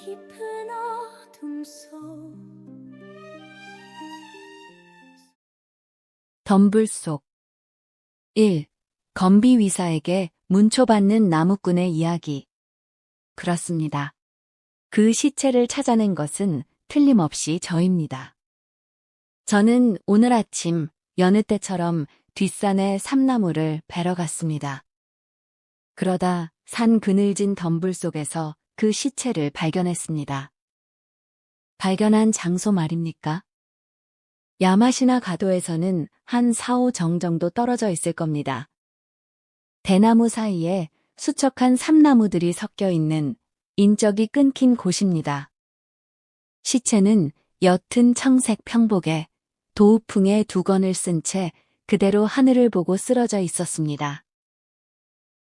깊은 어둠 속 덤불 속 1. 건비위사에게 문초받는 나무꾼의 이야기. 그렇습니다. 그 시체를 찾아낸 것은 틀림없이 저입니다. 저는 오늘 아침 여느 때처럼 뒷산의 삼나무를 베러 갔습니다. 그러다 산 그늘진 덤불 속에서 그 시체를 발견했습니다. 발견한 장소 말입니까? 야마시나 가도에서는 한 4~5정 정도 떨어져 있을 겁니다. 대나무 사이에 수척한 삼나무들이 섞여 있는 인적이 끊긴 곳입니다. 시체는 옅은 청색 평복에 도우풍에 두건을 쓴 채 그대로 하늘을 보고 쓰러져 있었습니다.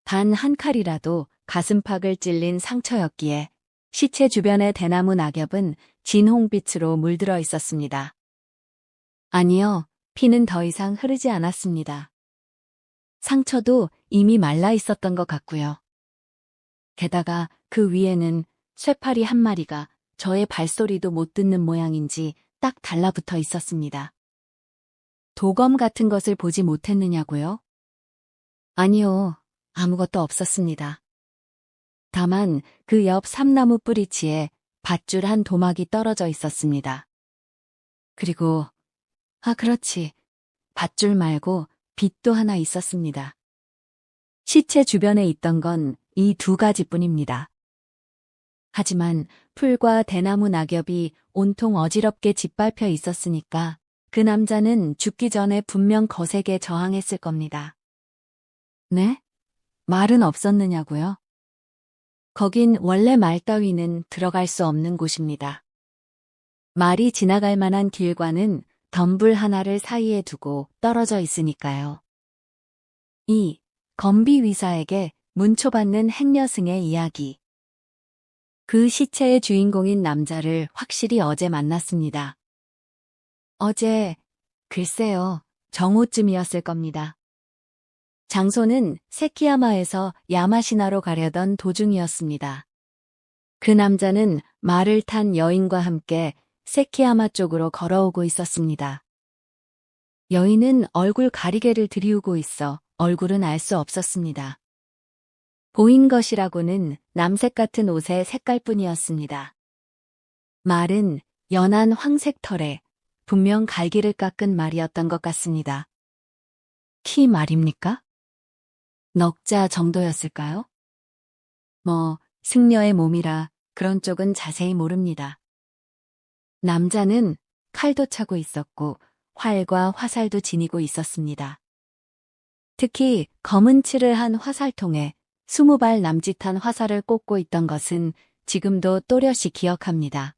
단 한 칼이라도 가슴팍을 찔린 상처였기에 시체 주변의 대나무 낙엽은 진홍빛으로 물들어 있었습니다. 아니요, 피는 더 이상 흐르지 않았습니다. 상처도 이미 말라 있었던 것 같고요. 게다가 그 위에는 쇠파리 한 마리가 저의 발소리도 못 듣는 모양인지 딱 달라붙어 있었습니다. 도검 같은 것을 보지 못했느냐고요? 아니요, 아무것도 없었습니다. 다만 그 옆 삼나무 뿌리치에 밧줄 한 도막이 떨어져 있었습니다. 그리고 그렇지. 밧줄 말고 빗도 하나 있었습니다. 시체 주변에 있던 건 이 2가지뿐입니다. 하지만 풀과 대나무 낙엽이 온통 어지럽게 짓밟혀 있었으니까 그 남자는 죽기 전에 분명 거세게 저항했을 겁니다. 네? 말은 없었느냐고요? 거긴 원래 말 따위는 들어갈 수 없는 곳입니다. 말이 지나갈 만한 길과는 덤불 하나를 사이에 두고 떨어져 있으니까요. 2. 건비위사에게 문초받는 행여승의 이야기. 그 시체의 주인공인 남자를 확실히 어제 만났습니다. 어제, 글쎄요, 정오쯤이었을 겁니다. 장소는 세키야마에서 야마시나로 가려던 도중이었습니다. 그 남자는 말을 탄 여인과 함께 세키야마 쪽으로 걸어오고 있었습니다. 여인은 얼굴 가리개를 들이우고 있어 얼굴은 알 수 없었습니다. 보인 것이라고는 남색 같은 옷의 색깔뿐이었습니다. 말은 연한 황색 털에 분명 갈기를 깎은 말이었던 것 같습니다. 키 말입니까? 넉자 정도였을까요? 승려의 몸이라 그런 쪽은 자세히 모릅니다. 남자는 칼도 차고 있었고 활과 화살도 지니고 있었습니다. 특히 검은 칠을 한 화살통에 20발 남짓한 화살을 꽂고 있던 것은 지금도 또렷이 기억합니다.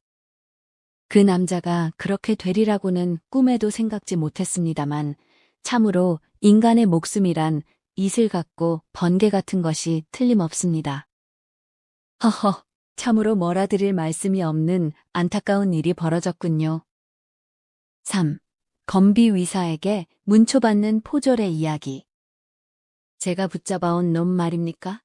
그 남자가 그렇게 되리라고는 꿈에도 생각지 못했습니다만 참으로 인간의 목숨이란 이슬 같고 번개 같은 것이 틀림없습니다. 허허, 참으로 뭐라 드릴 말씀이 없는 안타까운 일이 벌어졌군요. 3. 건비위사에게 문초받는 포졸의 이야기. 제가 붙잡아온 놈 말입니까?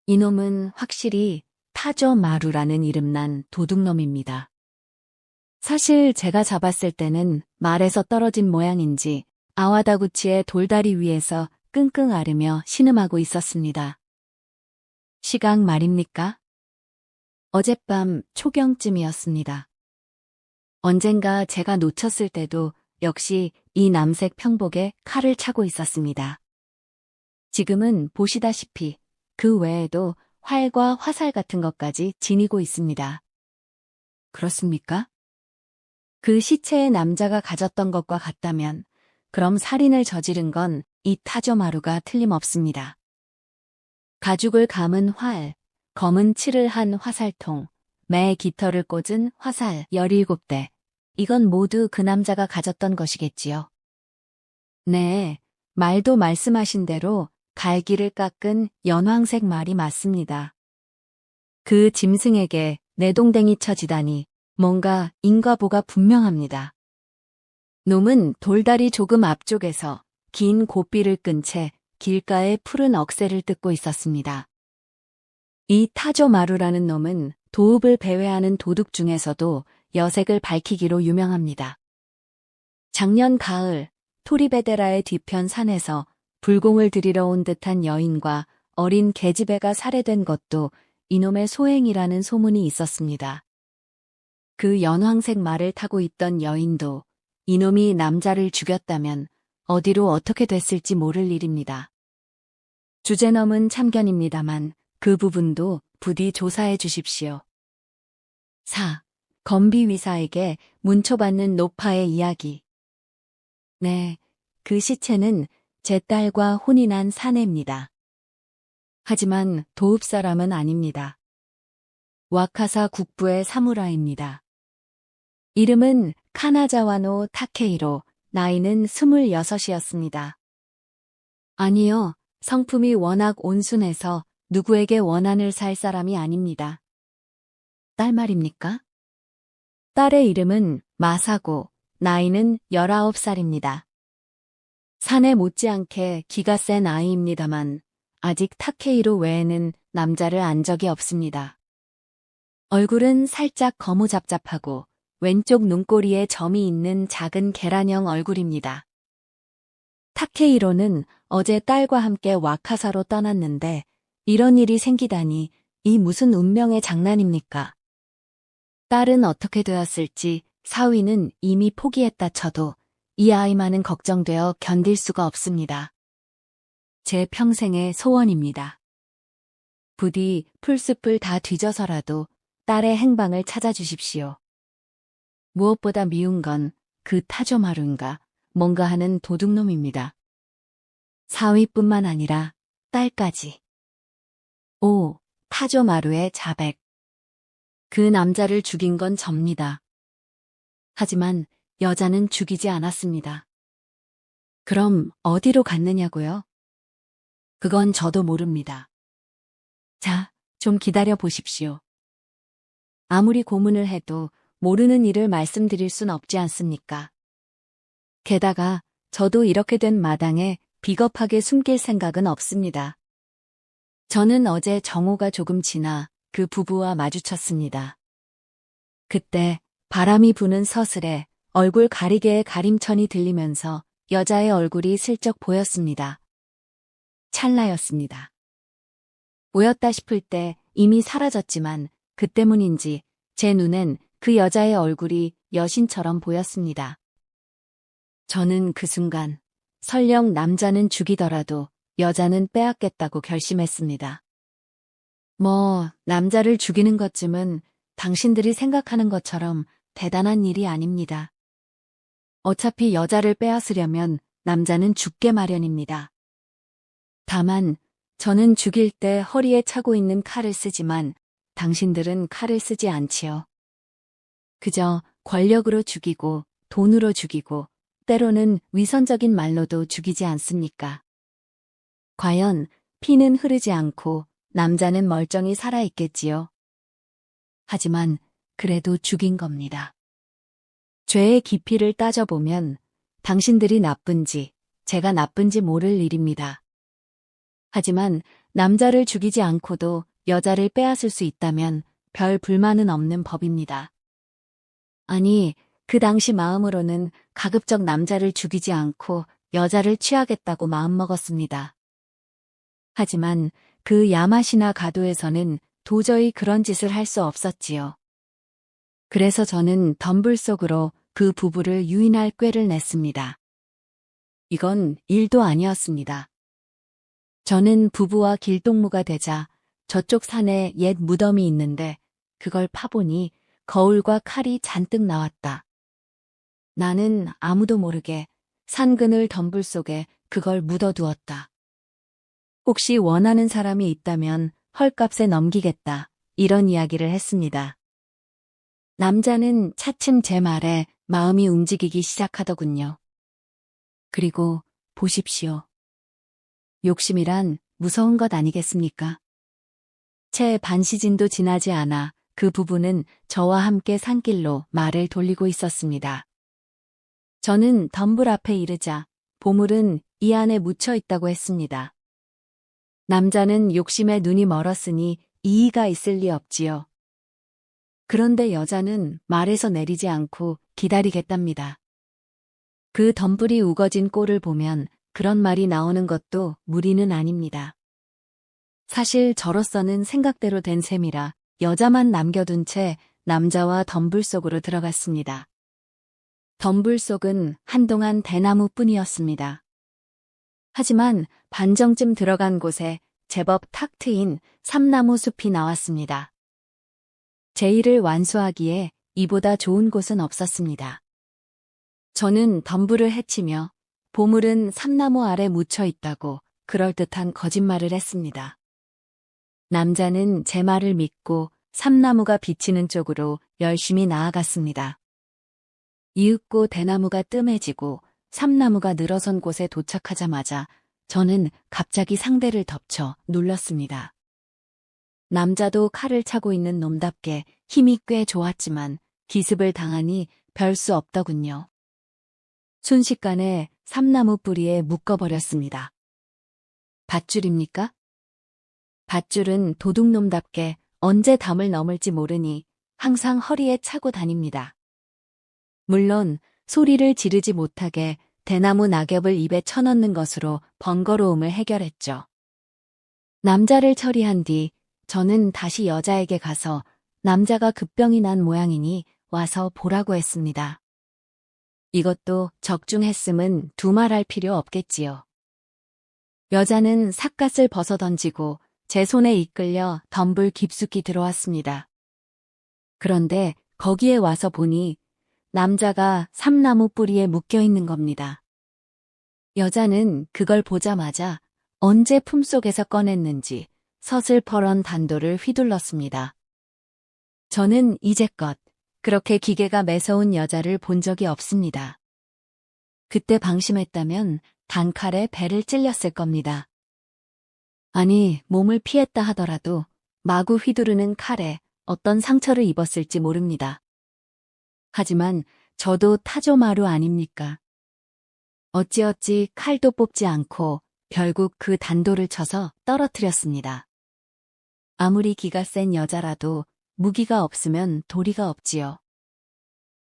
이놈은 확실히 타조마루라는 이름난 도둑놈입니다. 사실 제가 잡았을 때는 말에서 떨어진 모양인지 아와다구치의 돌다리 위에서 끙끙 앓으며 신음하고 있었습니다. 시각 말입니까? 어젯밤 초경쯤이었습니다. 언젠가 제가 놓쳤을 때도 역시 이 남색 평복에 칼을 차고 있었습니다. 지금은 보시다시피 그 외에도 활과 화살 같은 것까지 지니고 있습니다. 그렇습니까? 그 시체의 남자가 가졌던 것과 같다면 그럼 살인을 저지른 건 이 타조마루가 틀림없습니다. 가죽을 감은 활, 검은 칠을 한 화살통, 매 깃털을 꽂은 화살 17대. 이건 모두 그 남자가 가졌던 것이겠지요. 네, 말도 말씀하신 대로 갈기를 깎은 연황색 말이 맞습니다. 그 짐승에게 내동댕이 쳐지다니 뭔가 인과보가 분명합니다. 놈은 돌다리 조금 앞쪽에서 긴 고삐를 끈 채 길가의 푸른 억새를 뜯고 있었습니다. 이 타조마루라는 놈은 도읍을 배회하는 도둑 중에서도 여색을 밝히기로 유명합니다. 작년 가을 토리베데라의 뒤편 산에서 불공을 들이러 온 듯한 여인과 어린 계집애가 살해된 것도 이놈의 소행이라는 소문이 있었습니다. 그 연황색 말을 타고 있던 여인도 이놈이 남자를 죽였다면 어디로 어떻게 됐을지 모를 일입니다. 주제넘은 참견입니다만 그 부분도 부디 조사해 주십시오. 4. 건비위사에게 문초받는 노파의 이야기. 네, 그 시체는 제 딸과 혼인한 사내입니다. 하지만 도읍 사람은 아닙니다. 와카사 국부의 사무라이입니다. 이름은 카나자와노 타케이로, 나이는 26이었습니다. 아니요, 성품이 워낙 온순해서 누구에게 원한을 살 사람이 아닙니다. 딸 말입니까? 딸의 이름은 마사고, 나이는 19살입니다. 사내 못지않게 기가 센 아이입니다만 아직 타케이로 외에는 남자를 안 적이 없습니다. 얼굴은 살짝 거무잡잡하고 왼쪽 눈꼬리에 점이 있는 작은 계란형 얼굴입니다. 타케이로는 어제 딸과 함께 와카사로 떠났는데 이런 일이 생기다니 이 무슨 운명의 장난입니까? 딸은 어떻게 되었을지 사위는 이미 포기했다 쳐도 이 아이만은 걱정되어 견딜 수가 없습니다. 제 평생의 소원입니다. 부디 풀숲을 다 뒤져서라도 딸의 행방을 찾아주십시오. 무엇보다 미운 건 그 타조마루인가 뭔가 하는 도둑놈입니다. 사위뿐만 아니라 딸까지. 오, 타조마루의 자백. 그 남자를 죽인 건 접니다. 하지만 여자는 죽이지 않았습니다. 그럼 어디로 갔느냐고요? 그건 저도 모릅니다. 자, 좀 기다려 보십시오. 아무리 고문을 해도 모르는 일을 말씀드릴 순 없지 않습니까? 게다가 저도 이렇게 된 마당에 비겁하게 숨길 생각은 없습니다. 저는 어제 정오가 조금 지나 그 부부와 마주쳤습니다. 그때 바람이 부는 서슬에 얼굴 가리개의 가림천이 들리면서 여자의 얼굴이 슬쩍 보였습니다. 찰나였습니다. 보였다 싶을 때 이미 사라졌지만 그 때문인지 제 눈엔 그 여자의 얼굴이 여신처럼 보였습니다. 저는 그 순간 설령 남자는 죽이더라도 여자는 빼앗겠다고 결심했습니다. 남자를 죽이는 것쯤은 당신들이 생각하는 것처럼 대단한 일이 아닙니다. 어차피 여자를 빼앗으려면 남자는 죽게 마련입니다. 다만 저는 죽일 때 허리에 차고 있는 칼을 쓰지만 당신들은 칼을 쓰지 않지요. 그저 권력으로 죽이고 돈으로 죽이고 때로는 위선적인 말로도 죽이지 않습니까? 과연 피는 흐르지 않고 남자는 멀쩡히 살아있겠지요. 하지만 그래도 죽인 겁니다. 죄의 깊이를 따져보면 당신들이 나쁜지 제가 나쁜지 모를 일입니다. 하지만 남자를 죽이지 않고도 여자를 빼앗을 수 있다면 별 불만은 없는 법입니다. 아니, 그 당시 마음으로는 가급적 남자를 죽이지 않고 여자를 취하겠다고 마음먹었습니다. 하지만 그 야마시나 가도에서는 도저히 그런 짓을 할 수 없었지요. 그래서 저는 덤불 속으로 그 부부를 유인할 꾀를 냈습니다. 이건 일도 아니었습니다. 저는 부부와 길동무가 되자 저쪽 산에 옛 무덤이 있는데 그걸 파보니 거울과 칼이 잔뜩 나왔다. 나는 아무도 모르게 산그늘 덤불 속에 그걸 묻어두었다. 혹시 원하는 사람이 있다면 헐값에 넘기겠다. 이런 이야기를 했습니다. 남자는 차츰 제 말에 마음이 움직이기 시작하더군요. 그리고 보십시오. 욕심이란 무서운 것 아니겠습니까? 채 반시즌도 지나지 않아 그 부부는 저와 함께 산길로 말을 돌리고 있었습니다. 저는 덤불 앞에 이르자 보물은 이 안에 묻혀 있다고 했습니다. 남자는 욕심에 눈이 멀었으니 이의가 있을 리 없지요. 그런데 여자는 말에서 내리지 않고 기다리겠답니다. 그 덤불이 우거진 꼴을 보면 그런 말이 나오는 것도 무리는 아닙니다. 사실 저로서는 생각대로 된 셈이라 여자만 남겨둔 채 남자와 덤불 속으로 들어갔습니다. 덤불 속은 한동안 대나무뿐이었습니다. 하지만 반정쯤 들어간 곳에 제법 탁 트인 삼나무 숲이 나왔습니다. 제 일을 완수하기에 이보다 좋은 곳은 없었습니다. 저는 덤불을 헤치며 보물은 삼나무 아래 묻혀 있다고 그럴듯한 거짓말을 했습니다. 남자는 제 말을 믿고 삼나무가 비치는 쪽으로 열심히 나아갔습니다. 이윽고 대나무가 뜸해지고 삼나무가 늘어선 곳에 도착하자마자 저는 갑자기 상대를 덮쳐 눌렀습니다. 남자도 칼을 차고 있는 놈답게 힘이 꽤 좋았지만 기습을 당하니 별 수 없더군요. 순식간에 삼나무 뿌리에 묶어버렸습니다. 밧줄입니까? 밧줄은 도둑놈답게 언제 담을 넘을지 모르니 항상 허리에 차고 다닙니다. 물론 소리를 지르지 못하게 대나무 낙엽을 입에 쳐넣는 것으로 번거로움을 해결했죠. 남자를 처리한 뒤 저는 다시 여자에게 가서 남자가 급병이 난 모양이니 와서 보라고 했습니다. 이것도 적중했음은 두말할 필요 없겠지요. 여자는 삿갓을 벗어던지고 제 손에 이끌려 덤불 깊숙이 들어왔습니다. 그런데 거기에 와서 보니 남자가 삼나무 뿌리에 묶여 있는 겁니다. 여자는 그걸 보자마자 언제 품속에서 꺼냈는지 서슬퍼런 단도를 휘둘렀습니다. 저는 이제껏 그렇게 기계가 매서운 여자를 본 적이 없습니다. 그때 방심했다면 단칼에 배를 찔렸을 겁니다. 아니, 몸을 피했다 하더라도 마구 휘두르는 칼에 어떤 상처를 입었을지 모릅니다. 하지만 저도 타조마루 아닙니까? 어찌어찌 칼도 뽑지 않고 결국 그 단도를 쳐서 떨어뜨렸습니다. 아무리 기가 센 여자라도 무기가 없으면 도리가 없지요.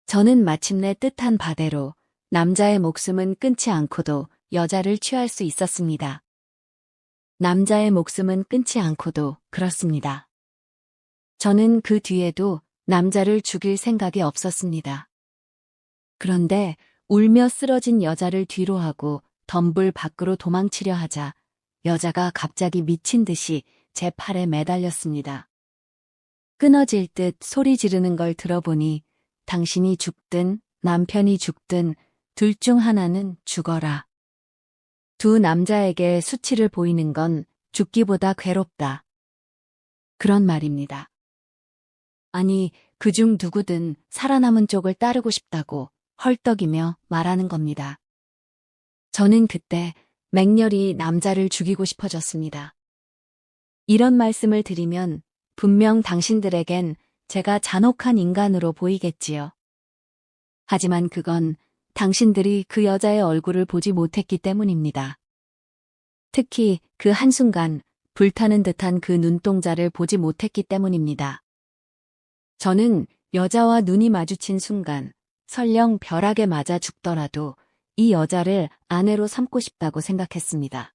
저는 마침내 뜻한 바대로 남자의 목숨은 끊지 않고도 여자를 취할 수 있었습니다. 남자의 목숨은 끊지 않고도 그렇습니다. 저는 그 뒤에도 남자를 죽일 생각이 없었습니다. 그런데 울며 쓰러진 여자를 뒤로 하고 덤불 밖으로 도망치려 하자 여자가 갑자기 미친 듯이 제 팔에 매달렸습니다. 끊어질 듯 소리 지르는 걸 들어보니 당신이 죽든 남편이 죽든 둘 중 하나는 죽어라. 두 남자에게 수치를 보이는 건 죽기보다 괴롭다. 그런 말입니다. 아니, 그중 누구든 살아남은 쪽을 따르고 싶다고 헐떡이며 말하는 겁니다. 저는 그때 맹렬히 남자를 죽이고 싶어졌습니다. 이런 말씀을 드리면 분명 당신들에겐 제가 잔혹한 인간으로 보이겠지요. 하지만 그건 당신들이 그 여자의 얼굴을 보지 못했기 때문입니다. 특히 그 한순간 불타는 듯한 그 눈동자를 보지 못했기 때문입니다. 저는 여자와 눈이 마주친 순간 설령 벼락에 맞아 죽더라도 이 여자를 아내로 삼고 싶다고 생각했습니다.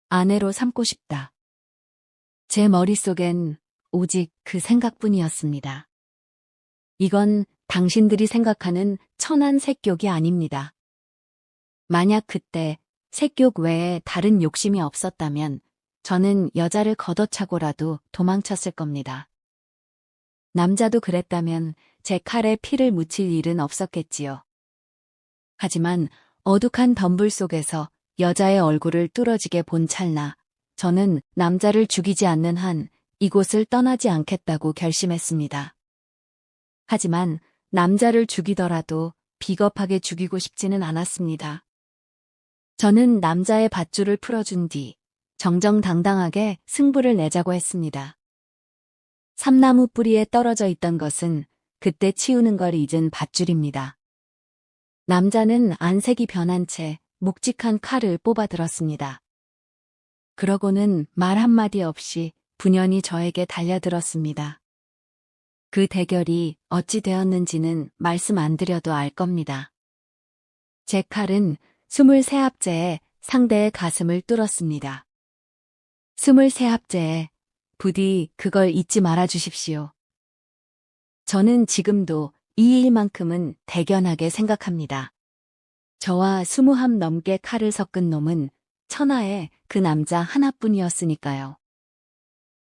아내로 삼고 싶다. 제 머릿속엔 오직 그 생각뿐이었습니다. 이건 당신들이 생각하는 천한 색욕이 아닙니다. 만약 그때 색욕 외에 다른 욕심이 없었다면 저는 여자를 걷어차고라도 도망쳤을 겁니다. 남자도 그랬다면 제 칼에 피를 묻힐 일은 없었겠지요. 하지만 어둑한 덤불 속에서 여자의 얼굴을 뚫어지게 본 찰나 저는 남자를 죽이지 않는 한 이곳을 떠나지 않겠다고 결심했습니다. 하지만 남자를 죽이더라도 비겁하게 죽이고 싶지는 않았습니다. 저는 남자의 밧줄을 풀어준 뒤 정정당당하게 승부를 내자고 했습니다. 삼나무 뿌리에 떨어져 있던 것은 그때 치우는 걸 잊은 밧줄입니다. 남자는 안색이 변한 채 묵직한 칼을 뽑아 들었습니다. 그러고는 말 한마디 없이 분연히 저에게 달려들었습니다. 그 대결이 어찌 되었는지는 말씀 안 드려도 알 겁니다. 제 칼은 23합제에 상대의 가슴을 뚫었습니다. 23합제에 부디 그걸 잊지 말아 주십시오. 저는 지금도 이 일만큼은 대견하게 생각합니다. 저와 20합 넘게 칼을 섞은 놈은 천하에 그 남자 하나뿐이었으니까요.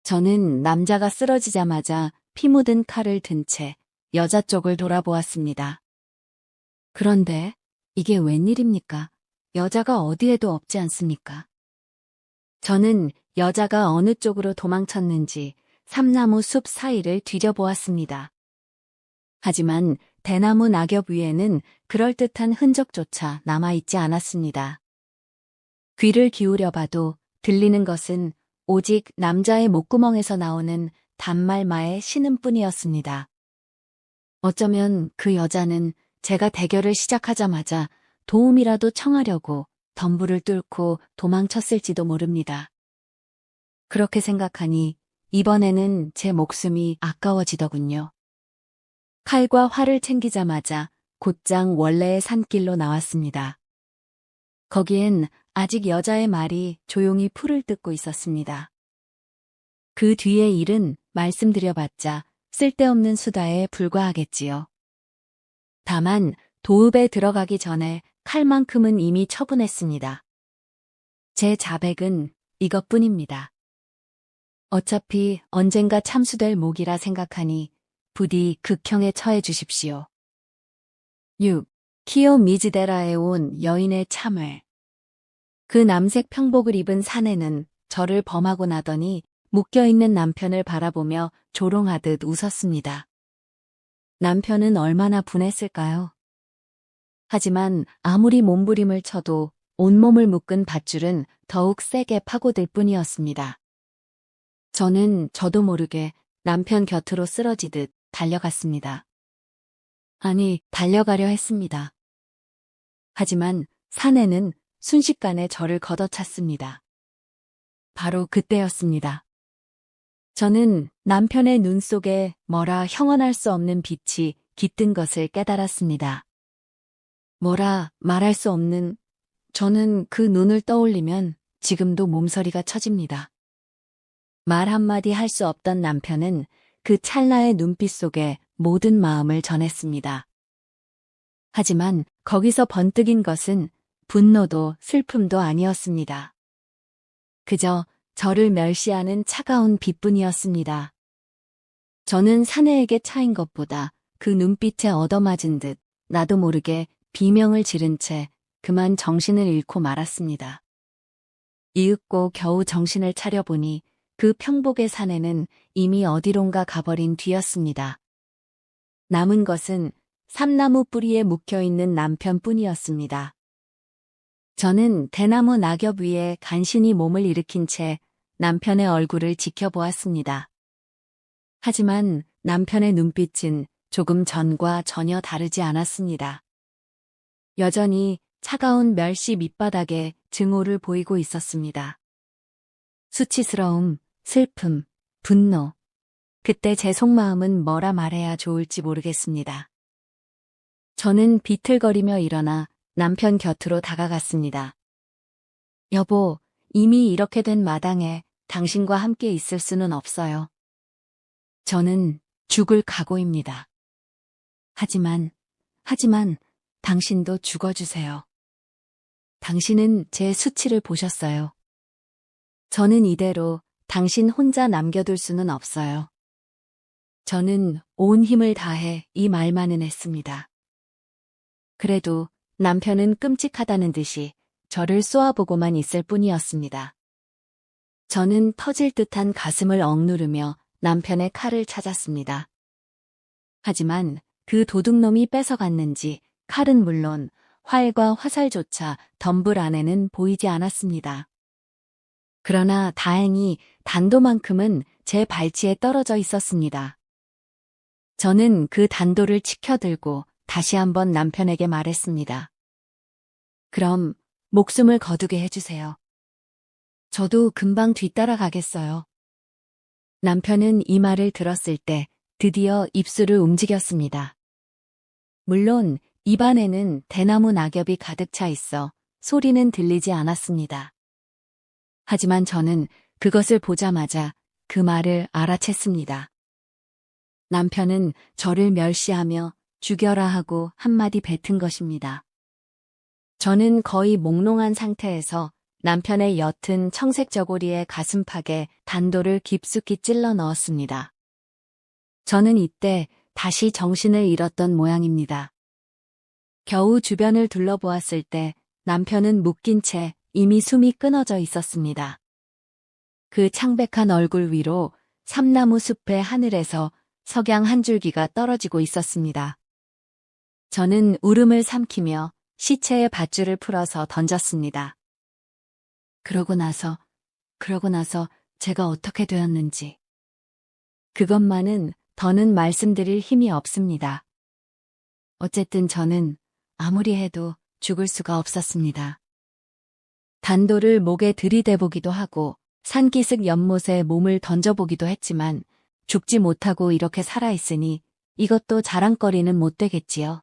저는 남자가 쓰러지자마자 피 묻은 칼을 든 채 여자 쪽을 돌아보았습니다. 그런데 이게 웬일입니까? 여자가 어디에도 없지 않습니까? 저는 여자가 어느 쪽으로 도망쳤는지 삼나무 숲 사이를 뒤져보았습니다. 하지만 대나무 낙엽 위에는 그럴듯한 흔적조차 남아있지 않았습니다. 귀를 기울여 봐도 들리는 것은 오직 남자의 목구멍에서 나오는 단말마의 신음뿐이었습니다. 어쩌면 그 여자는 제가 대결을 시작하자마자 도움이라도 청하려고 덤불을 뚫고 도망쳤을지도 모릅니다. 그렇게 생각하니 이번에는 제 목숨이 아까워지더군요. 칼과 활을 챙기자마자 곧장 원래의 산길로 나왔습니다. 거기엔 아직 여자의 말이 조용히 풀을 뜯고 있었습니다. 그 뒤의 일은 말씀드려봤자 쓸데없는 수다에 불과하겠지요. 다만 도읍에 들어가기 전에 칼만큼은 이미 처분했습니다. 제 자백은 이것뿐입니다. 어차피 언젠가 참수될 목이라 생각하니 부디 극형에 처해 주십시오. 6. 키오미즈데라에 온 여인의 참회. 그 남색 평복을 입은 사내는 저를 범하고 나더니 묶여있는 남편을 바라보며 조롱하듯 웃었습니다. 남편은 얼마나 분했을까요? 하지만 아무리 몸부림을 쳐도 온몸을 묶은 밧줄은 더욱 세게 파고들 뿐이었습니다. 저는 저도 모르게 남편 곁으로 쓰러지듯 달려갔습니다. 아니, 달려가려 했습니다. 하지만 사내는 순식간에 저를 걷어찼습니다. 바로 그때였습니다. 저는 남편의 눈 속에 뭐라 형언할 수 없는 빛이 깃든 것을 깨달았습니다. 뭐라 말할 수 없는, 저는 그 눈을 떠올리면 지금도 몸서리가 쳐집니다. 말 한마디 할 수 없던 남편은 그 찰나의 눈빛 속에 모든 마음을 전했습니다. 하지만 거기서 번뜩인 것은 분노도 슬픔도 아니었습니다. 그저 저를 멸시하는 차가운 빛뿐이었습니다. 저는 사내에게 차인 것보다 그 눈빛에 얻어맞은 듯 나도 모르게 비명을 지른 채 그만 정신을 잃고 말았습니다. 이윽고 겨우 정신을 차려보니 그 평복의 사내는 이미 어디론가 가버린 뒤였습니다. 남은 것은 삼나무 뿌리에 묵혀있는 남편뿐이었습니다. 저는 대나무 낙엽 위에 간신히 몸을 일으킨 채 남편의 얼굴을 지켜보았습니다. 하지만 남편의 눈빛은 조금 전과 전혀 다르지 않았습니다. 여전히 차가운 멸시 밑바닥에 증오를 보이고 있었습니다. 수치스러움, 슬픔, 분노. 그때 제 속마음은 뭐라 말해야 좋을지 모르겠습니다. 저는 비틀거리며 일어나 남편 곁으로 다가갔습니다. 여보, 이미 이렇게 된 마당에 당신과 함께 있을 수는 없어요. 저는 죽을 각오입니다. 하지만 당신도 죽어주세요. 당신은 제 수치를 보셨어요. 저는 이대로 당신 혼자 남겨둘 수는 없어요. 저는 온 힘을 다해 이 말만은 했습니다. 그래도 남편은 끔찍하다는 듯이 저를 쏘아보고만 있을 뿐이었습니다. 저는 터질 듯한 가슴을 억누르며 남편의 칼을 찾았습니다. 하지만 그 도둑놈이 뺏어갔는지 칼은 물론 활과 화살조차 덤불 안에는 보이지 않았습니다. 그러나 다행히 단도만큼은 제 발치에 떨어져 있었습니다. 저는 그 단도를 치켜들고 다시 한번 남편에게 말했습니다. 그럼 목숨을 거두게 해주세요. 저도 금방 뒤따라 가겠어요. 남편은 이 말을 들었을 때 드디어 입술을 움직였습니다. 물론 입안에는 대나무 낙엽이 가득 차 있어 소리는 들리지 않았습니다. 하지만 저는 그것을 보자마자 그 말을 알아챘습니다. 남편은 저를 멸시하며 죽여라 하고 한마디 뱉은 것입니다. 저는 거의 몽롱한 상태에서 남편의 옅은 청색 저고리에 가슴팍에 단도를 깊숙이 찔러 넣었습니다. 저는 이때 다시 정신을 잃었던 모양입니다. 겨우 주변을 둘러보았을 때 남편은 묶인 채 이미 숨이 끊어져 있었습니다. 그 창백한 얼굴 위로 삼나무 숲의 하늘에서 석양 한 줄기가 떨어지고 있었습니다. 저는 울음을 삼키며 시체의 밧줄을 풀어서 던졌습니다. 그러고 나서 제가 어떻게 되었는지. 그것만은 더는 말씀드릴 힘이 없습니다. 어쨌든 저는 아무리 해도 죽을 수가 없었습니다. 단도를 목에 들이대보기도 하고 산기슭 연못에 몸을 던져보기도 했지만 죽지 못하고 이렇게 살아있으니 이것도 자랑거리는 못 되겠지요.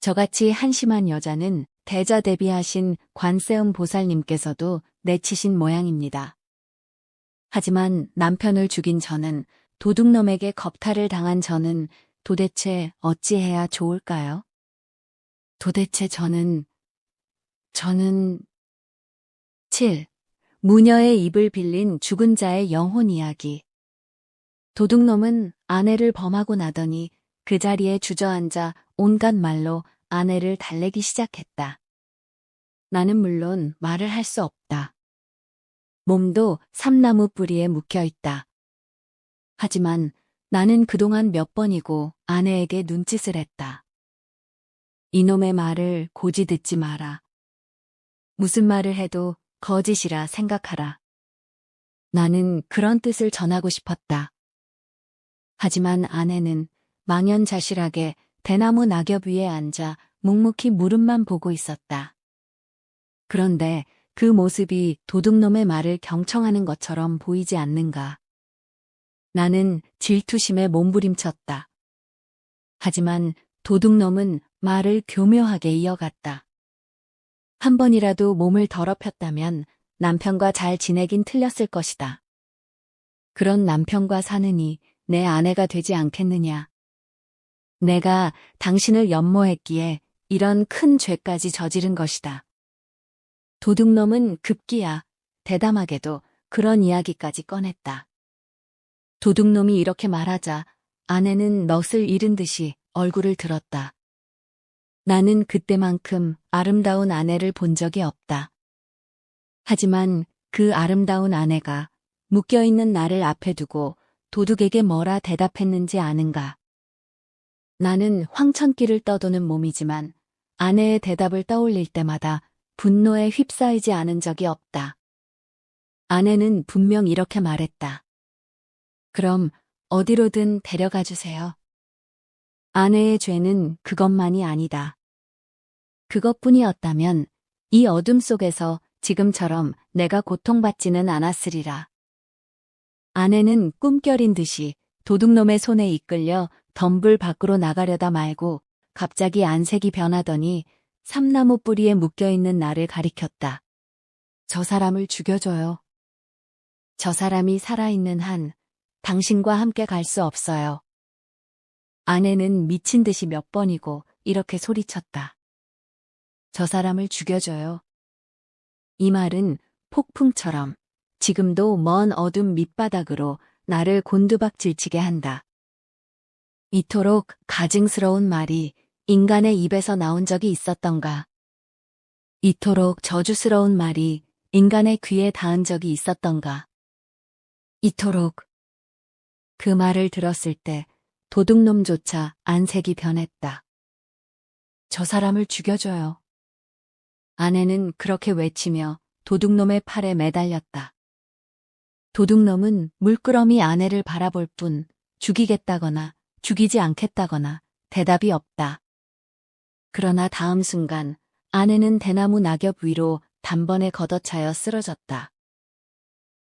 저같이 한심한 여자는 대자대비하신 관세음 보살님께서도 내치신 모양입니다. 하지만 남편을 죽인 저는, 도둑놈에게 겁탈을 당한 저는 도대체 어찌해야 좋을까요? 도대체 저는 7. 무녀의 입을 빌린 죽은 자의 영혼 이야기. 도둑놈은 아내를 범하고 나더니 그 자리에 주저앉아 온갖 말로 아내를 달래기 시작했다. 나는 물론 말을 할 수 없다. 몸도 삼나무 뿌리에 묶여 있다. 하지만 나는 그동안 몇 번이고 아내에게 눈짓을 했다. 이놈의 말을 고지 듣지 마라. 무슨 말을 해도 거짓이라 생각하라. 나는 그런 뜻을 전하고 싶었다. 하지만 아내는 망연자실하게 대나무 낙엽 위에 앉아 묵묵히 무릎만 보고 있었다. 그런데 그 모습이 도둑놈의 말을 경청하는 것처럼 보이지 않는가. 나는 질투심에 몸부림쳤다. 하지만 도둑놈은 말을 교묘하게 이어갔다. 한 번이라도 몸을 더럽혔다면 남편과 잘 지내긴 틀렸을 것이다. 그런 남편과 사느니 내 아내가 되지 않겠느냐. 내가 당신을 연모했기에 이런 큰 죄까지 저지른 것이다. 도둑놈은 급기야 대담하게도 그런 이야기까지 꺼냈다. 도둑놈이 이렇게 말하자 아내는 넋을 잃은 듯이 얼굴을 들었다. 나는 그때만큼 아름다운 아내를 본 적이 없다. 하지만 그 아름다운 아내가 묶여있는 나를 앞에 두고 도둑에게 뭐라 대답했는지 아는가. 나는 황천길을 떠도는 몸이지만 아내의 대답을 떠올릴 때마다 분노에 휩싸이지 않은 적이 없다. 아내는 분명 이렇게 말했다. 그럼 어디로든 데려가 주세요. 아내의 죄는 그것만이 아니다. 그것뿐이었다면 이 어둠 속에서 지금처럼 내가 고통받지는 않았으리라. 아내는 꿈결인 듯이 도둑놈의 손에 이끌려 덤불 밖으로 나가려다 말고 갑자기 안색이 변하더니 삼나무 뿌리에 묶여있는 나를 가리켰다. 저 사람을 죽여줘요. 저 사람이 살아있는 한 당신과 함께 갈 수 없어요. 아내는 미친 듯이 몇 번이고 이렇게 소리쳤다. 저 사람을 죽여줘요. 이 말은 폭풍처럼 지금도 먼 어둠 밑바닥으로 나를 곤두박질치게 한다. 이토록 가증스러운 말이 인간의 입에서 나온 적이 있었던가. 이토록 저주스러운 말이 인간의 귀에 닿은 적이 있었던가. 이토록. 그 말을 들었을 때 도둑놈조차 안색이 변했다. 저 사람을 죽여줘요. 아내는 그렇게 외치며 도둑놈의 팔에 매달렸다. 도둑놈은 물끄러미 아내를 바라볼 뿐 죽이겠다거나 죽이지 않겠다거나 대답이 없다. 그러나 다음 순간 아내는 대나무 낙엽 위로 단번에 걷어차여 쓰러졌다.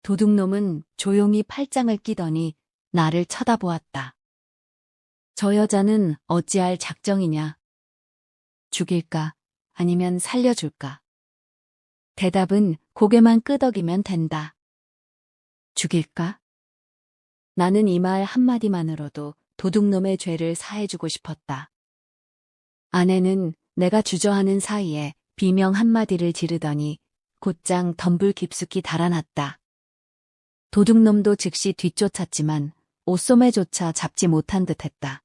도둑놈은 조용히 팔짱을 끼더니 나를 쳐다보았다. 저 여자는 어찌할 작정이냐? 죽일까? 아니면 살려줄까? 대답은 고개만 끄덕이면 된다. 죽일까? 나는 이 말 한마디만으로도 도둑놈의 죄를 사해주고 싶었다. 아내는 내가 주저하는 사이에 비명 한마디를 지르더니 곧장 덤불 깊숙이 달아났다. 도둑놈도 즉시 뒤쫓았지만 옷소매조차 잡지 못한 듯했다.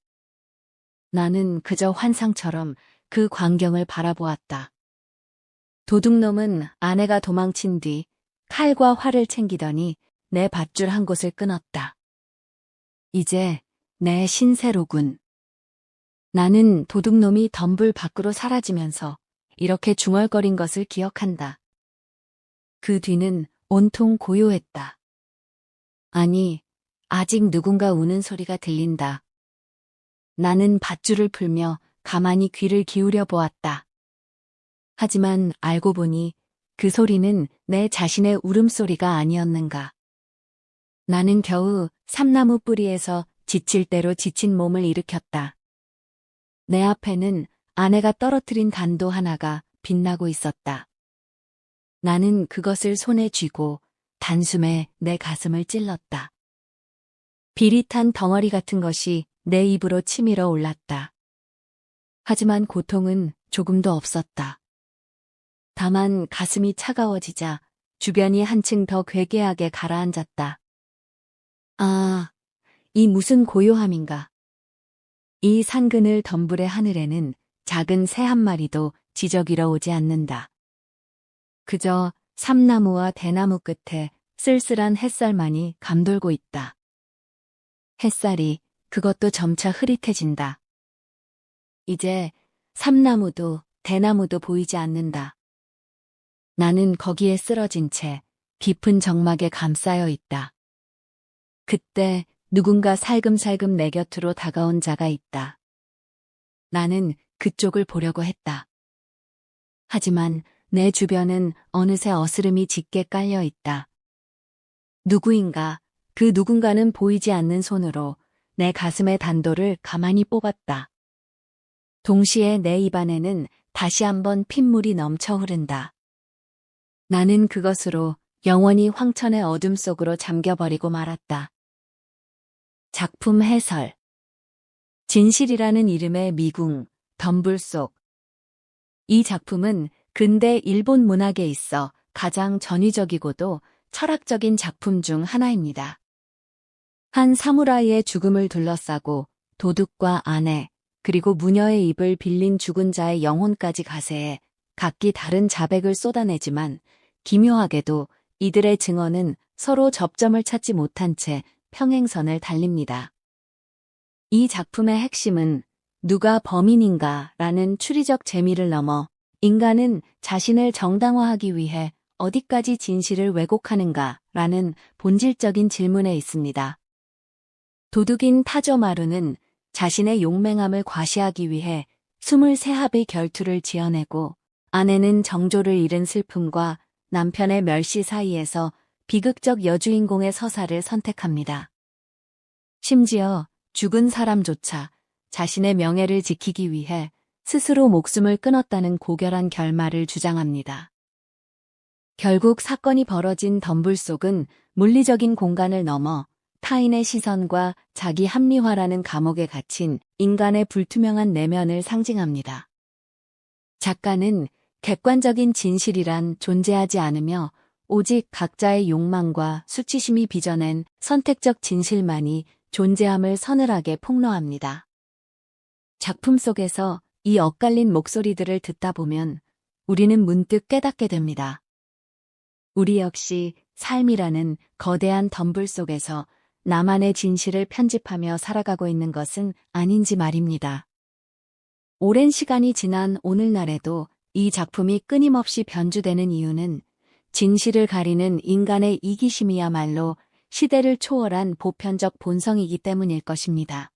나는 그저 환상처럼 그 광경을 바라보았다. 도둑놈은 아내가 도망친 뒤 칼과 활을 챙기더니 내 밧줄 한 곳을 끊었다. 이제 내 신세로군. 나는 도둑놈이 덤불 밖으로 사라지면서 이렇게 중얼거린 것을 기억한다. 그 뒤는 온통 고요했다. 아니, 아직 누군가 우는 소리가 들린다. 나는 밧줄을 풀며 가만히 귀를 기울여 보았다. 하지만 알고 보니 그 소리는 내 자신의 울음소리가 아니었는가. 나는 겨우 삼나무 뿌리에서 지칠 대로 지친 몸을 일으켰다. 내 앞에는 아내가 떨어뜨린 단도 하나가 빛나고 있었다. 나는 그것을 손에 쥐고 단숨에 내 가슴을 찔렀다. 비릿한 덩어리 같은 것이 내 입으로 치밀어 올랐다. 하지만 고통은 조금도 없었다. 다만 가슴이 차가워지자 주변이 한층 더 괴괴하게 가라앉았다. 아, 이 무슨 고요함인가. 이 산그늘 덤불의 하늘에는 작은 새 한 마리도 지저귀러 오지 않는다. 그저 삼나무와 대나무 끝에 쓸쓸한 햇살만이 감돌고 있다. 햇살이 그것도 점차 흐릿해진다. 이제 삼나무도 대나무도 보이지 않는다. 나는 거기에 쓰러진 채 깊은 정막에 감싸여 있다. 그때 누군가 살금살금 내 곁으로 다가온 자가 있다. 나는 그쪽을 보려고 했다. 하지만 내 주변은 어느새 어스름이 짙게 깔려 있다. 누구인가, 그 누군가는 보이지 않는 손으로 내 가슴의 단도를 가만히 뽑았다. 동시에 내 입안에는 다시 한번 핏물이 넘쳐 흐른다. 나는 그것으로 영원히 황천의 어둠 속으로 잠겨버리고 말았다. 작품 해설. 진실이라는 이름의 미궁, 덤불 속. 이 작품은 근대 일본 문학에 있어 가장 전위적이고도 철학적인 작품 중 하나입니다. 한 사무라이의 죽음을 둘러싸고 도둑과 아내, 그리고 무녀의 입을 빌린 죽은 자의 영혼까지 가세해 각기 다른 자백을 쏟아내지만 기묘하게도 이들의 증언은 서로 접점을 찾지 못한 채 평행선을 달립니다. 이 작품의 핵심은 누가 범인인가라는 추리적 재미를 넘어 인간은 자신을 정당화하기 위해 어디까지 진실을 왜곡하는가라는 본질적인 질문에 있습니다. 도둑인 타조마루는 자신의 용맹함을 과시하기 위해 23합의 결투를 지어내고 아내는 정조를 잃은 슬픔과 남편의 멸시 사이에서 비극적 여주인공의 서사를 선택합니다. 심지어 죽은 사람조차 자신의 명예를 지키기 위해 스스로 목숨을 끊었다는 고결한 결말을 주장합니다. 결국 사건이 벌어진 덤불 속은 물리적인 공간을 넘어 타인의 시선과 자기 합리화라는 감옥에 갇힌 인간의 불투명한 내면을 상징합니다. 작가는 객관적인 진실이란 존재하지 않으며 오직 각자의 욕망과 수치심이 빚어낸 선택적 진실만이 존재함을 서늘하게 폭로합니다. 작품 속에서 이 엇갈린 목소리들을 듣다 보면 우리는 문득 깨닫게 됩니다. 우리 역시 삶이라는 거대한 덤불 속에서 나만의 진실을 편집하며 살아가고 있는 것은 아닌지 말입니다. 오랜 시간이 지난 오늘날에도 이 작품이 끊임없이 변주되는 이유는 진실을 가리는 인간의 이기심이야말로 시대를 초월한 보편적 본성이기 때문일 것입니다.